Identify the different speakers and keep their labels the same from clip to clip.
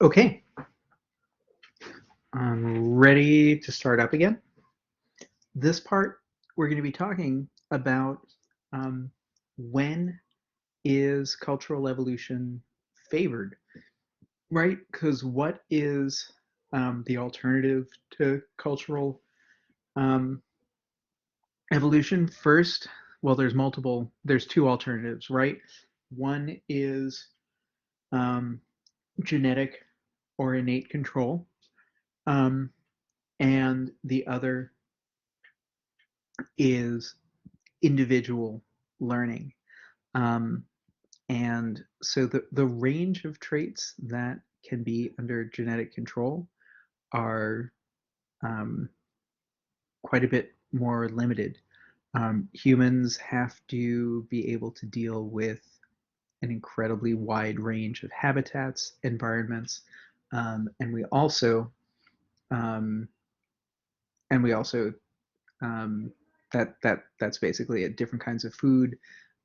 Speaker 1: Okay, I'm ready to start up again. This part, we're going to be talking about um, when is cultural evolution favored, right? Because what is the alternative to cultural um, evolution? First, well, there's two alternatives, right? One is um, genetic or innate control, um, and the other is individual learning. Um, and so the range of traits that can be under genetic control are um, quite a bit more limited. Humans have to be able to deal with an incredibly wide range of habitats, environments, and um, we also um, that's basically it. Different kinds of food.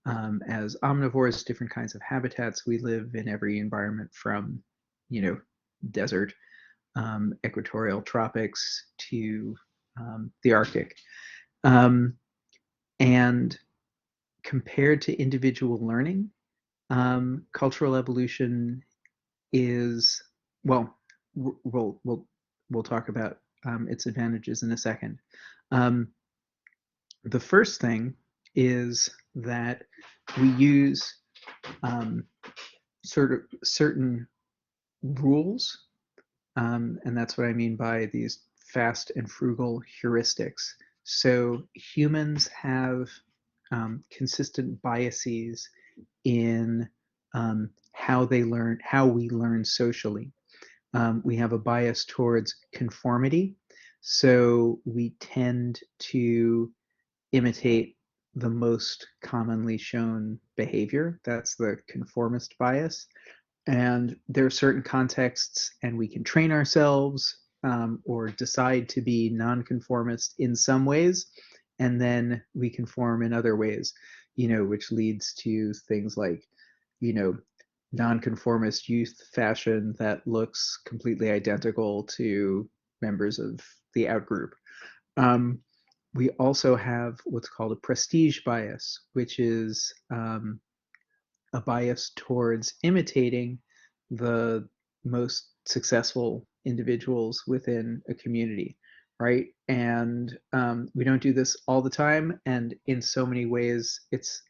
Speaker 1: As omnivores, different kinds of habitats. We live in every environment from, you know, desert, equatorial tropics to the Arctic. Um, and compared to individual learning, cultural evolution is, well, we'll talk about its advantages in a second. Um, the first thing is that we use um, sort of certain rules, and that's what I mean by these fast and frugal heuristics. So humans have consistent biases in how we learn socially. We have a bias towards conformity, so we tend to imitate the most commonly shown behavior. That's the conformist bias. And there are certain contexts, and we can train ourselves or decide to be nonconformist in some ways, and then we conform in other ways, which leads to things like, you know, nonconformist youth fashion that looks completely identical to members of the outgroup. Um, we also have what's called a prestige bias, which is a bias towards imitating the most successful individuals within a community, right? And we don't do this all the time, and in so many ways, it's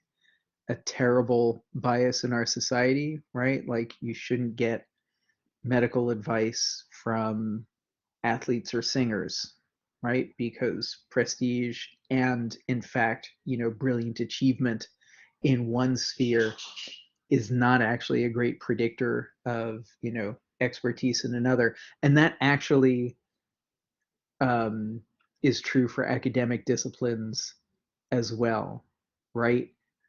Speaker 1: a terrible bias in our society, right? Like you shouldn't get medical advice from athletes or singers, right? Because prestige and, in fact, brilliant achievement in one sphere is not actually a great predictor of, expertise in another. And that actually um, is true for academic disciplines as well, right?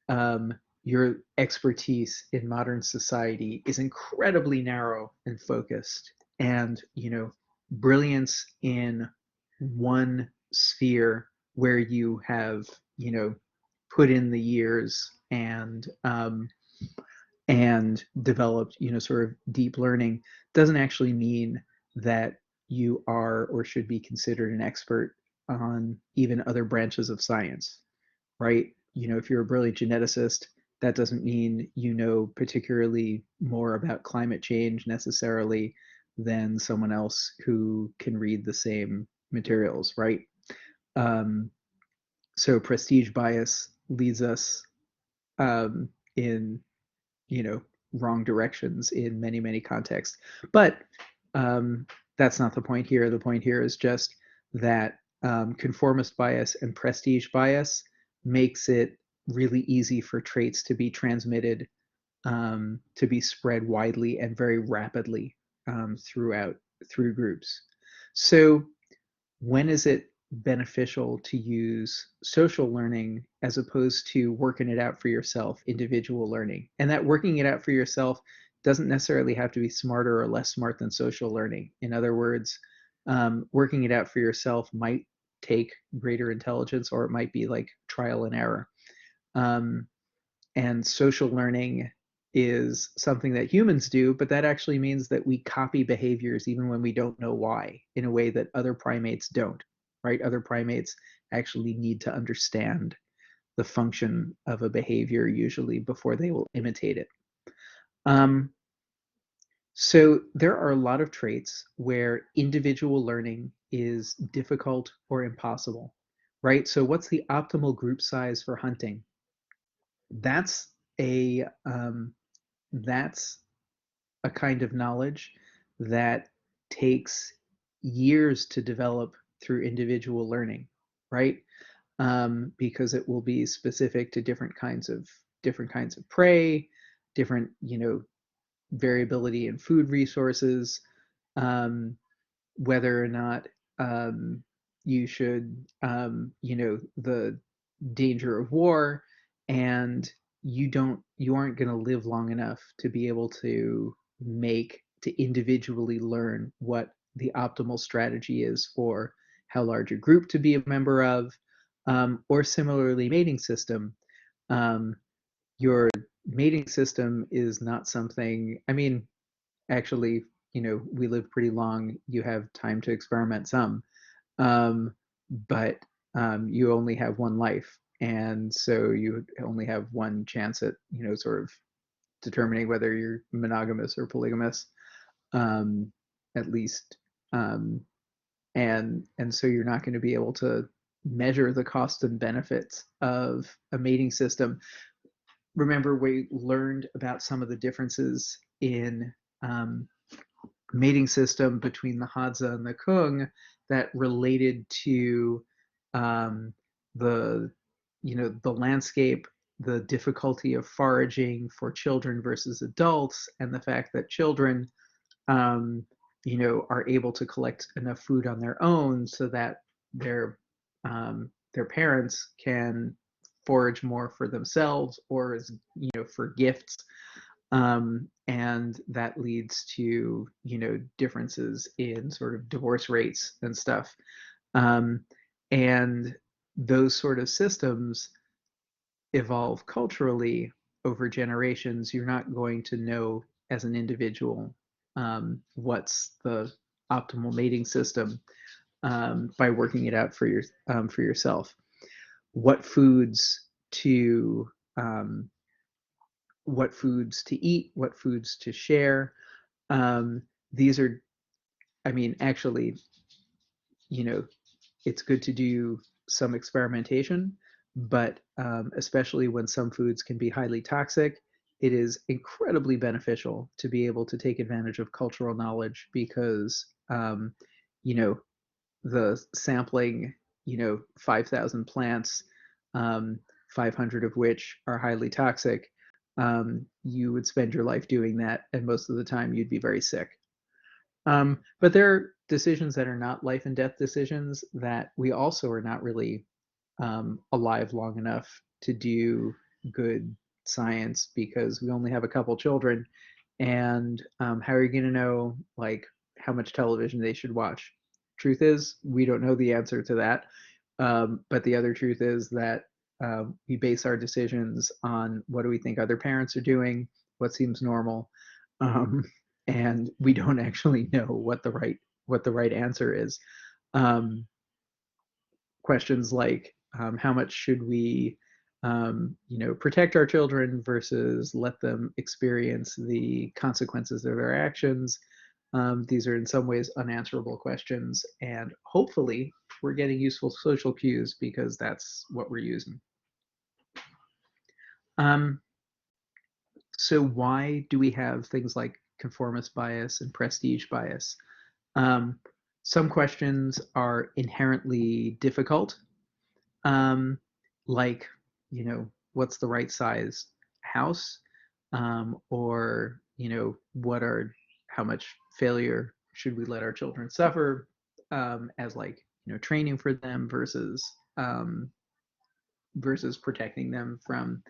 Speaker 1: Um, your expertise in modern society is incredibly narrow and focused, and brilliance in one sphere where you have put in the years and developed sort of deep learning doesn't actually mean that you are or should be considered an expert on even other branches of science, right? If you're a brilliant geneticist, that doesn't mean you know particularly more about climate change necessarily than someone else who can read the same materials, right? Um, so prestige bias leads us in you know wrong directions in many many contexts. But um, that's not the point here. The point here is just that conformist bias and prestige bias makes it really easy for traits to be transmitted, to be spread widely and very rapidly through groups. So when is it beneficial to use social learning as opposed to working it out for yourself, individual learning? And that working it out for yourself doesn't necessarily have to be smarter or less smart than social learning. In other words, working it out for yourself might take greater intelligence, or it might be like trial and error. Um, and social learning is something that humans do, but that actually means that we copy behaviors even when we don't know why, in a way that other primates don't, right? Other primates actually need to understand the function of a behavior usually before they will imitate it. Um, so there are a lot of traits where individual learning is difficult or impossible, right? So what's the optimal group size for hunting? That's a um, that's a kind of knowledge that takes years to develop through individual learning, right? Because it will be specific to different kinds of prey, different, variability in food resources, um, whether or not you should, the danger of war, and you aren't going to live long enough to be able to individually learn what the optimal strategy is for how large a group to be a member of, or similarly mating system. Um, your mating system is not something, I mean, actually, we live pretty long. You have time to experiment some, um, but you only have one life, and so you only have one chance at, sort of determining whether you're monogamous or polygamous, um, at least, um, and so you're not going to be able to measure the cost and benefits of a mating system. Remember, we learned about some of the differences in um, mating system between the Hadza and the Kung that related to um, the the landscape, the difficulty of foraging for children versus adults, and the fact that children um, are able to collect enough food on their own so that their parents can forage more for themselves or as for gifts, and that leads to differences in sort of divorce rates and stuff, um, and those sort of systems evolve culturally over generations. You're not going to know as an individual what's the optimal mating system by working it out for yourself. What foods to um, what foods to eat, what foods to share. Um, these are, I mean, actually, you know, it's good to do some experimentation, but especially when some foods can be highly toxic, it is incredibly beneficial to be able to take advantage of cultural knowledge because, you know, the sampling, 5,000 plants, um, 500 of which are highly toxic, you would spend your life doing that, and most of the time you'd be very sick. But there are decisions that are not life and death decisions that we also are not really alive long enough to do good science because we only have a couple children. And how are you going to know like how much television they should watch? Truth is, we don't know the answer to that. But the other truth is that we base our decisions on what do we think other parents are doing, what seems normal, um, and we don't actually know what the right answer is. Um, Questions like how much should we protect our children versus let them experience the consequences of their actions. These are in some ways unanswerable questions, and hopefully we're getting useful social cues because that's what we're using. Um, so why do we have things like conformist bias and prestige bias? Um, some questions are inherently difficult, um, like, what's the right size house? Or, how much failure should we let our children suffer as like, training for them um, versus protecting them from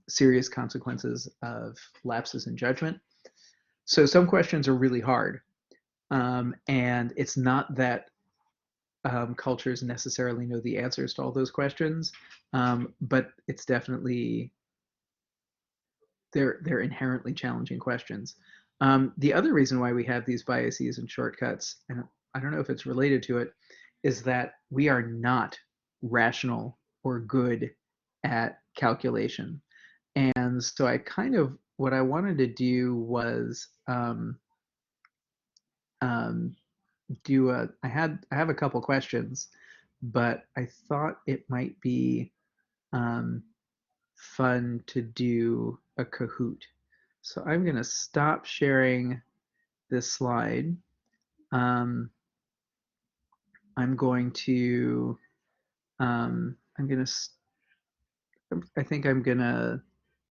Speaker 1: serious consequences of lapses in judgment. So some questions are really hard. And it's not that cultures necessarily know the answers to all those questions, but it's definitely they're inherently challenging questions. The other reason why we have these biases and shortcuts, and I don't know if it's related to it, is that we are not rational or good at calculation. And so I kind of what I wanted to do was um, do a I have a couple questions, but I thought it might be um, fun to do a Kahoot. So I'm going to stop sharing this slide. Um, I'm going to, I'm going to, I think I'm going to